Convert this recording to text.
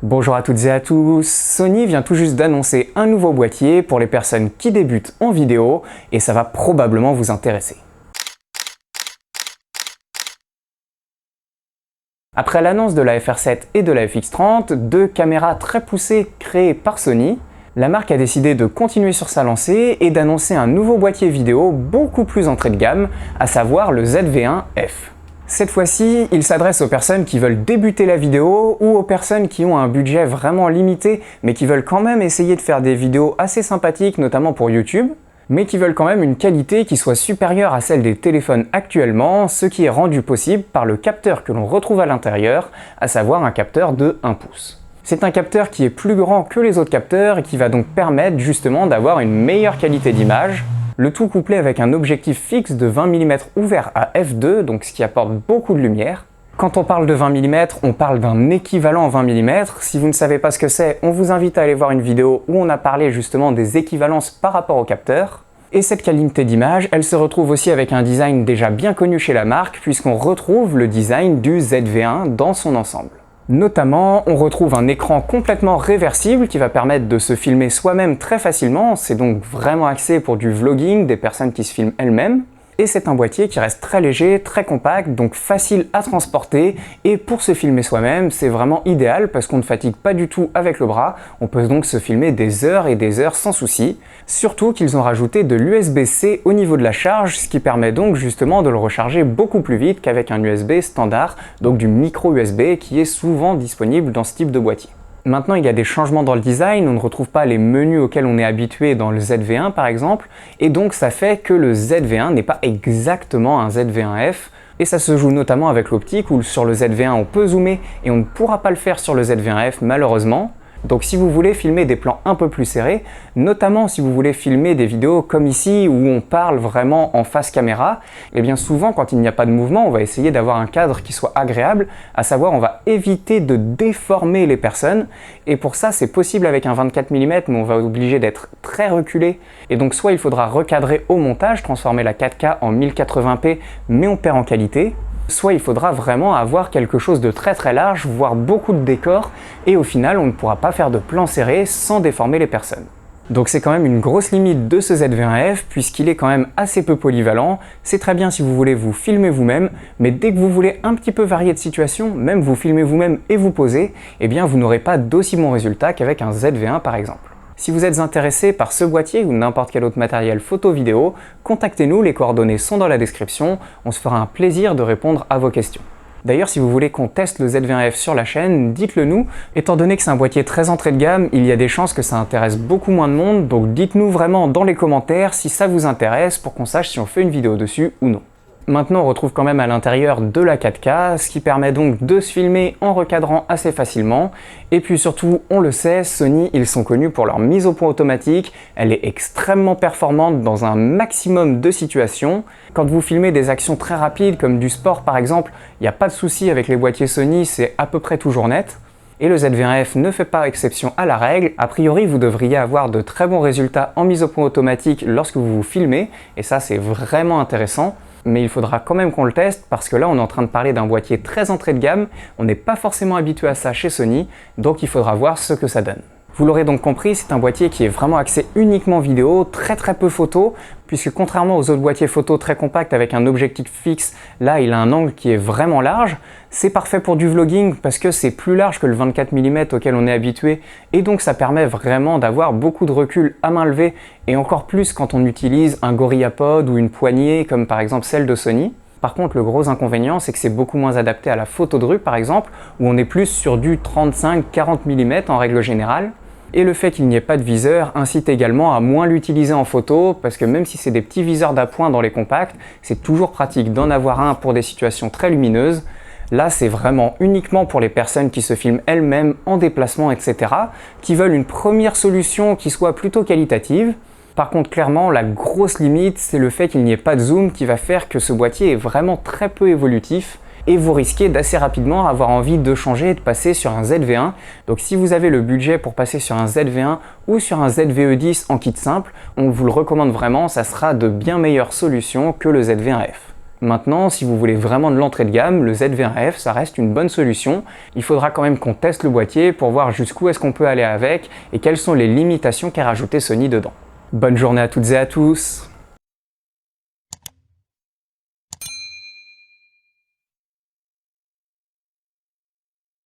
Bonjour à toutes et à tous, Sony vient tout juste d'annoncer un nouveau boîtier pour les personnes qui débutent en vidéo et ça va probablement vous intéresser. Après l'annonce de la FR7 et de la FX30, deux caméras très poussées créées par Sony, la marque a décidé de continuer sur sa lancée et d'annoncer un nouveau boîtier vidéo beaucoup plus entrée de gamme, à savoir le ZV-1F. Cette fois-ci, il s'adresse aux personnes qui veulent débuter la vidéo ou aux personnes qui ont un budget vraiment limité mais qui veulent quand même essayer de faire des vidéos assez sympathiques, notamment pour YouTube, mais qui veulent quand même une qualité qui soit supérieure à celle des téléphones actuellement, ce qui est rendu possible par le capteur que l'on retrouve à l'intérieur, à savoir un capteur de 1 pouce. C'est un capteur qui est plus grand que les autres capteurs et qui va donc permettre justement d'avoir une meilleure qualité d'image, le tout couplé avec un objectif fixe de 20 mm ouvert à f2, donc ce qui apporte beaucoup de lumière. Quand on parle de 20 mm, on parle d'un équivalent 20 mm. Si vous ne savez pas ce que c'est, on vous invite à aller voir une vidéo où on a parlé justement des équivalences par rapport au capteur. Et cette qualité d'image, elle se retrouve aussi avec un design déjà bien connu chez la marque, puisqu'on retrouve le design du ZV-1 dans son ensemble. Notamment, on retrouve un écran complètement réversible qui va permettre de se filmer soi-même très facilement, c'est donc vraiment axé pour du vlogging, des personnes qui se filment elles-mêmes. Et c'est un boîtier qui reste très léger, très compact, donc facile à transporter, et pour se filmer soi-même, c'est vraiment idéal parce qu'on ne fatigue pas du tout avec le bras, on peut donc se filmer des heures et des heures sans souci. Surtout qu'ils ont rajouté de l'USB-C au niveau de la charge, ce qui permet donc justement de le recharger beaucoup plus vite qu'avec un USB standard, donc du micro USB qui est souvent disponible dans ce type de boîtier. Maintenant, il y a des changements dans le design, on ne retrouve pas les menus auxquels on est habitué dans le ZV-1 par exemple, et donc ça fait que le ZV-1 n'est pas exactement un ZV-1F, et ça se joue notamment avec l'optique où sur le ZV-1 on peut zoomer et on ne pourra pas le faire sur le ZV-1F malheureusement. Donc si vous voulez filmer des plans un peu plus serrés, notamment si vous voulez filmer des vidéos comme ici où on parle vraiment en face caméra, et bien souvent quand il n'y a pas de mouvement, on va essayer d'avoir un cadre qui soit agréable, à savoir on va éviter de déformer les personnes, et pour ça c'est possible avec un 24 mm, mais on va être obligé d'être très reculé, et donc soit il faudra recadrer au montage, transformer la 4K en 1080p, mais on perd en qualité, soit il faudra vraiment avoir quelque chose de très très large, voire beaucoup de décors, et au final on ne pourra pas faire de plans serrés sans déformer les personnes. Donc c'est quand même une grosse limite de ce ZV-1F puisqu'il est quand même assez peu polyvalent. C'est très bien si vous voulez vous filmer vous-même, mais dès que vous voulez un petit peu varier de situation, même vous filmer vous-même et vous poser, eh bien vous n'aurez pas d'aussi bon résultat qu'avec un ZV-1 par exemple. Si vous êtes intéressé par ce boîtier ou n'importe quel autre matériel photo-vidéo, contactez-nous, les coordonnées sont dans la description, on se fera un plaisir de répondre à vos questions. D'ailleurs, si vous voulez qu'on teste le ZV-1F sur la chaîne, dites-le nous. Étant donné que c'est un boîtier très entrée de gamme, il y a des chances que ça intéresse beaucoup moins de monde, donc dites-nous vraiment dans les commentaires si ça vous intéresse pour qu'on sache si on fait une vidéo dessus ou non. Maintenant, on retrouve quand même à l'intérieur de la 4K, ce qui permet donc de se filmer en recadrant assez facilement. Et puis surtout, on le sait, Sony, ils sont connus pour leur mise au point automatique. Elle est extrêmement performante dans un maximum de situations. Quand vous filmez des actions très rapides, comme du sport par exemple, il n'y a pas de souci avec les boîtiers Sony, c'est à peu près toujours net. Et le ZV-1F ne fait pas exception à la règle. A priori, vous devriez avoir de très bons résultats en mise au point automatique lorsque vous vous filmez, et ça c'est vraiment intéressant. Mais il faudra quand même qu'on le teste parce que là on est en train de parler d'un boîtier très entrée de gamme, on n'est pas forcément habitué à ça chez Sony, donc il faudra voir ce que ça donne. Vous l'aurez donc compris, c'est un boîtier qui est vraiment axé uniquement vidéo, très peu photo, puisque contrairement aux autres boîtiers photo très compacts avec un objectif fixe, là il a un angle qui est vraiment large. C'est parfait pour du vlogging parce que c'est plus large que le 24 mm auquel on est habitué, et donc ça permet vraiment d'avoir beaucoup de recul à main levée, et encore plus quand on utilise un GorillaPod ou une poignée comme par exemple celle de Sony. Par contre, le gros inconvénient, c'est que c'est beaucoup moins adapté à la photo de rue par exemple, où on est plus sur du 35-40 mm en règle générale. Et le fait qu'il n'y ait pas de viseur incite également à moins l'utiliser en photo, parce que même si c'est des petits viseurs d'appoint dans les compacts, c'est toujours pratique d'en avoir un pour des situations très lumineuses. Là, c'est vraiment uniquement pour les personnes qui se filment elles-mêmes en déplacement, etc., qui veulent une première solution qui soit plutôt qualitative. Par contre, clairement, la grosse limite, c'est le fait qu'il n'y ait pas de zoom qui va faire que ce boîtier est vraiment très peu évolutif. Et vous risquez d'assez rapidement avoir envie de changer et de passer sur un ZV-1. Donc si vous avez le budget pour passer sur un ZV-1 ou sur un ZV-E10 en kit simple, on vous le recommande vraiment, ça sera de bien meilleures solutions que le ZV-1F. Maintenant, si vous voulez vraiment de l'entrée de gamme, le Z21F, ça reste une bonne solution. Il faudra quand même qu'on teste le boîtier pour voir jusqu'où est-ce qu'on peut aller avec et quelles sont les limitations qu'a rajouté Sony dedans. Bonne journée à toutes et à tous!